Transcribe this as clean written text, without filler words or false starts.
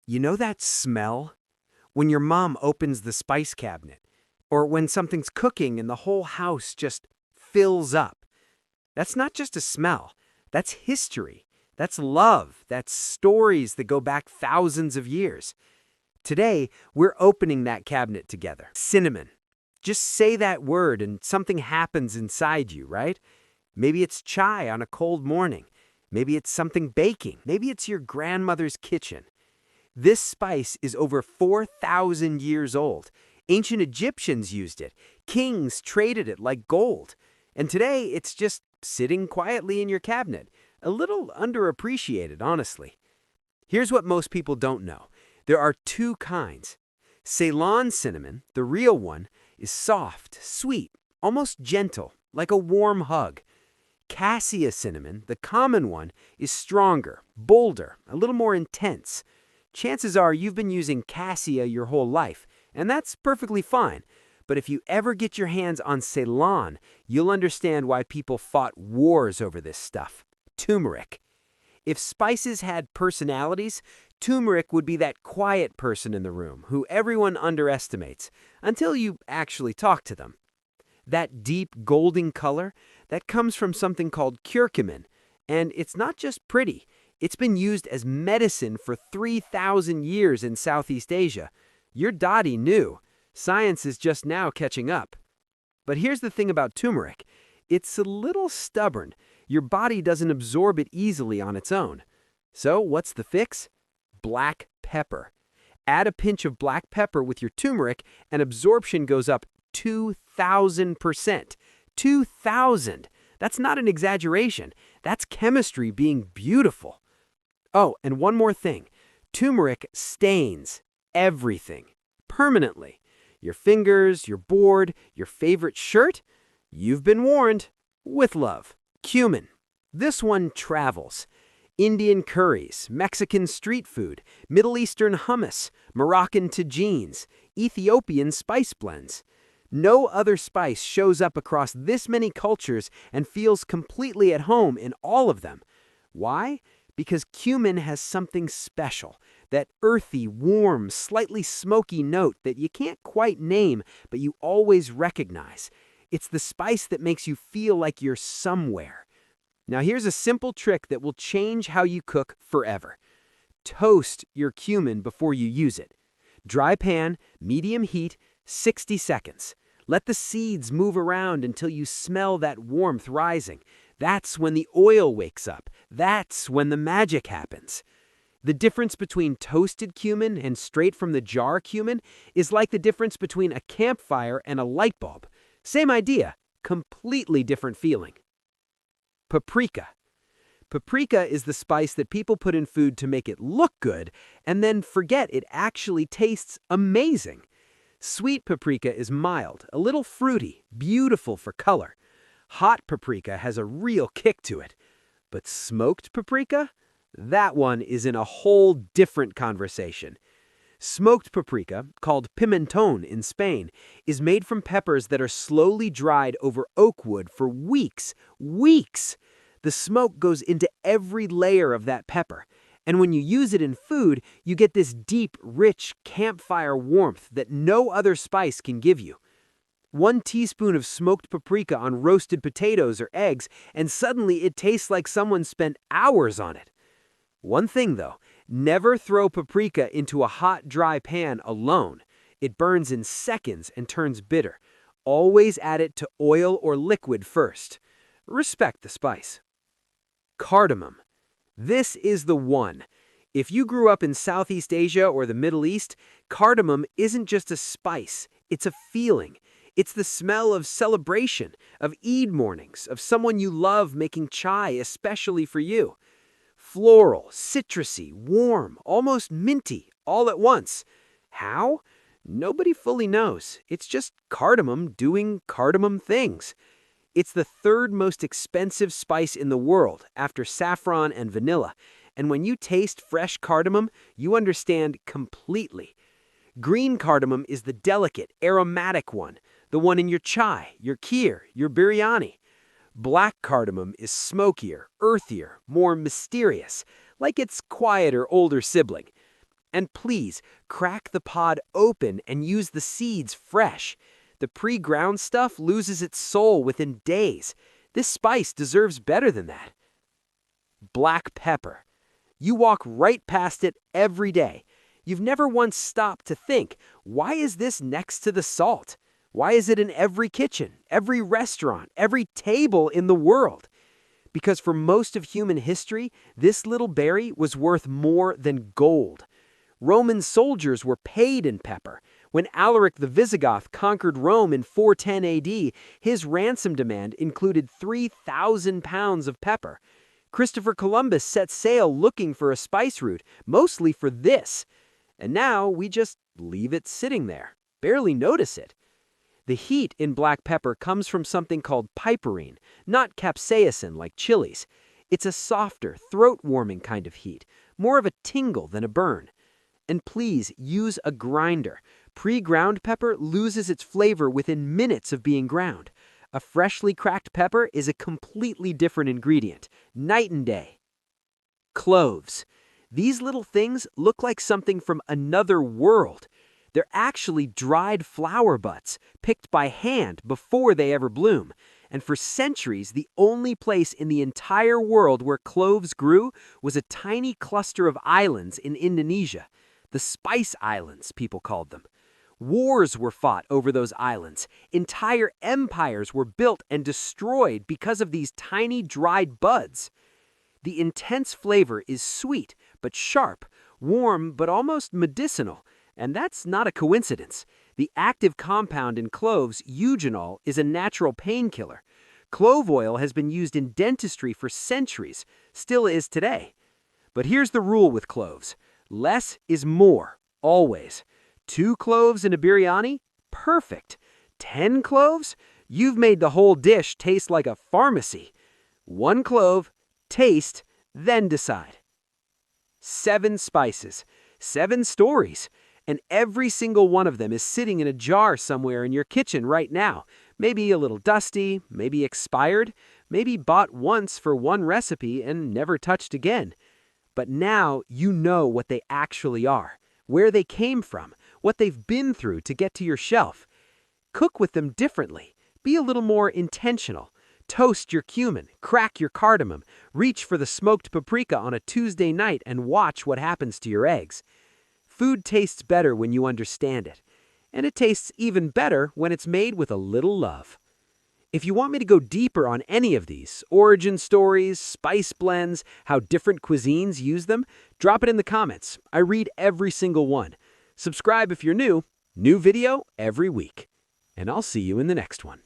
You know that smell? When your mom opens the spice cabinet, or when something's cooking and the whole house just fills up. That's not just a smell, that's history. That's love. That's stories that go back thousands of years. Today, we're opening that cabinet together. Cinnamon. Just say that word and something happens inside you, right? Maybe it's chai on a cold morning. Maybe it's something baking. Maybe it's your grandmother's kitchen. This spice is over 4,000 years old. Ancient Egyptians used it. Kings traded it like gold. And today, it's just sitting quietly in your cabinet. A little underappreciated, honestly. Here's what most people don't know. There are two kinds. Ceylon cinnamon, the real one, is soft, sweet, almost gentle, like a warm hug. Cassia cinnamon, the common one, is stronger, bolder, a little more intense. Chances are you've been using cassia your whole life, and that's perfectly fine. But if you ever get your hands on Ceylon, you'll understand why people fought wars over this stuff. Turmeric. If spices had personalities, turmeric would be that quiet person in the room who everyone underestimates until you actually talk to them. That deep golden color, that comes from something called curcumin. And it's not just pretty. It's been used as medicine for 3,000 years in Southeast Asia. Your daddy knew. Science is just now catching up. But here's the thing about turmeric. It's a little stubborn. Your body doesn't absorb it easily on its own. So what's the fix? Black pepper. Add a pinch of black pepper with your turmeric and absorption goes up 2,000%. 2,000! That's not an exaggeration. That's chemistry being beautiful. Oh, and one more thing. Turmeric stains everything, permanently. Your fingers, your board, your favorite shirt. You've been warned. With love. Cumin. This one travels. Indian curries, Mexican street food, Middle Eastern hummus, Moroccan tagines, Ethiopian spice blends. No other spice shows up across this many cultures and feels completely at home in all of them. Why? Because cumin has something special, that earthy, warm, slightly smoky note that you can't quite name, but you always recognize. It's the spice that makes you feel like you're somewhere. Now here's a simple trick that will change how you cook forever. Toast your cumin before you use it. Dry pan, medium heat, 60 seconds. Let the seeds move around until you smell that warmth rising. That's when the oil wakes up. That's when the magic happens. The difference between toasted cumin and straight from the jar cumin is like the difference between a campfire and a light bulb. Same idea, completely different feeling. Paprika. Paprika is the spice that people put in food to make it look good and then forget it actually tastes amazing. Sweet paprika is mild, a little fruity, beautiful for color. Hot paprika has a real kick to it. But smoked paprika? That one is in a whole different conversation. Smoked paprika, called pimentón in Spain, is made from peppers that are slowly dried over oak wood for weeks. Weeks! The smoke goes into every layer of that pepper. And when you use it in food, you get this deep, rich campfire warmth that no other spice can give you. 1 teaspoon of smoked paprika on roasted potatoes or eggs, and suddenly it tastes like someone spent hours on it. One thing though, never throw paprika into a hot, dry pan alone. It burns in seconds and turns bitter. Always add it to oil or liquid first. Respect the spice. Cardamom. This is the one. If you grew up in Southeast Asia or the Middle East, cardamom isn't just a spice, it's a feeling. It's the smell of celebration, of Eid mornings, of someone you love making chai especially for you. Floral, citrusy, warm, almost minty, all at once. How? Nobody fully knows. It's just cardamom doing cardamom things. It's the third most expensive spice in the world after saffron and vanilla. And when you taste fresh cardamom, you understand completely. Green cardamom is the delicate, aromatic one, the one in your chai, your kheer, your biryani. Black cardamom is smokier, earthier, more mysterious, like its quieter older sibling. And please, crack the pod open and use the seeds fresh. The pre-ground stuff loses its soul within days. This spice deserves better than that. Black pepper. You walk right past it every day. You've never once stopped to think, why is this next to the salt? Why is it in every kitchen, every restaurant, every table in the world? Because for most of human history, this little berry was worth more than gold. Roman soldiers were paid in pepper. When Alaric the Visigoth conquered Rome in 410 AD, his ransom demand included 3,000 pounds of pepper. Christopher Columbus set sail looking for a spice route, mostly for this. And now we just leave it sitting there, barely notice it. The heat in black pepper comes from something called piperine, not capsaicin like chilies. It's a softer, throat-warming kind of heat, more of a tingle than a burn. And please use a grinder. Pre-ground pepper loses its flavor within minutes of being ground. A freshly cracked pepper is a completely different ingredient, night and day. Cloves. These little things look like something from another world. They're actually dried flower butts, picked by hand before they ever bloom. And for centuries, the only place in the entire world where cloves grew was a tiny cluster of islands in Indonesia. The Spice Islands, people called them. Wars were fought over those islands. Entire empires were built and destroyed because of these tiny dried buds. The intense flavor is sweet but sharp, warm but almost medicinal. And that's not a coincidence. The active compound in cloves, eugenol, is a natural painkiller. Clove oil has been used in dentistry for centuries, still is today. But here's the rule with cloves. Less is more, always. 2 cloves in a biryani? Perfect. 10 cloves? You've made the whole dish taste like a pharmacy. 1 clove, taste, then decide. 7 spices, 7 stories. And every single one of them is sitting in a jar somewhere in your kitchen right now. Maybe a little dusty, maybe expired, maybe bought once for one recipe and never touched again. But now you know what they actually are, where they came from, what they've been through to get to your shelf. Cook with them differently. Be a little more intentional. Toast your cumin, crack your cardamom, reach for the smoked paprika on a Tuesday night and watch what happens to your eggs. Food tastes better when you understand it, and it tastes even better when it's made with a little love. If you want me to go deeper on any of these, origin stories, spice blends, how different cuisines use them, drop it in the comments. I read every single one. Subscribe if you're new. New video every week. And I'll see you in the next one.